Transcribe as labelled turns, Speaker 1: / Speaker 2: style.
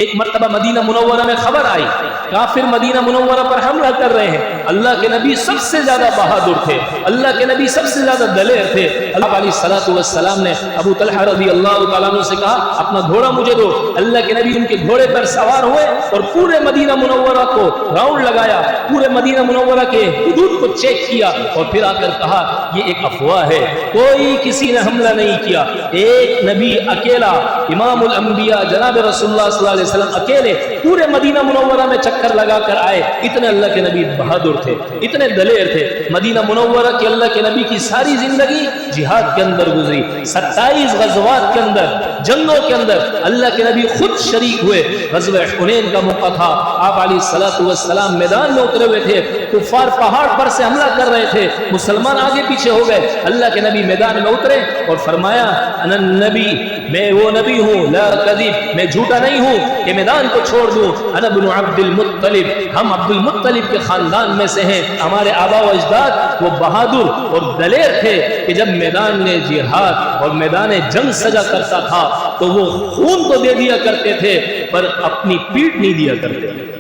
Speaker 1: ایک مرتبہ مدینہ منورہ میں خبر آئی کافر مدینہ منورہ پر حملہ کر رہے ہیں۔ اللہ کے نبی سب سے زیادہ بہادر تھے، اللہ کے نبی سب سے زیادہ دلیر تھے۔ اللہ علیہ السلام نے ابو طلحہ رضی اللہ تعالیٰ عنہ سے کہا اپنا گھوڑا مجھے دو۔ اللہ کے نبی ان کے گھوڑے پر سوار ہوئے اور پورے مدینہ منورہ کو راؤنڈ لگایا، پورے مدینہ منورہ کے حدود کو چیک کیا اور پھر آ کر کہا یہ ایک افواہ ہے، کوئی کسی نے حملہ نہیں کیا۔ ایک نبی اکیلا، امام الانبیاء جناب رسول اللہ صلی اللہ علیہ وسلم اکیلے پورے مدینہ منورہ میں چکر لگا کر آئے۔ اتنے اللہ کے نبی بہادر تھے، اتنے دلیر تھے۔ مدینہ منورہ کے اللہ کے نبی کی ساری زندگی جہاد کے اندر گزری، 27 غزوات کے اندر، جنگوں کے اندر اللہ کے نبی خود شریک ہوئے۔ غزوہ حنین کا موقع تھا، آپ علیہ السلام میدان میں اترے ہوئے تھے، کفار پہاڑ پر سے حملہ کر رہے تھے، مسلمان آگے پیچھے ہو گئے۔ اللہ کے نبی میدان میں اترے اور فرمایا انا النبی، میں وہ نبی ہوں، لا کذب، میں جھوٹا نہیں ہوں کہ میدان کو چھوڑ دوں۔ انا ابن عبد المطلب، ہم عبد المطلب کے خاندان میں سے ہیں۔ ہمارے آبا و اجداد وہ بہادر اور دلیر تھے کہ جب میدان میں جہاد اور میدان جنگ سجا کرتا تھا تو وہ خون تو دے دیا کرتے تھے پر اپنی پیٹھ نہیں دیا کرتے۔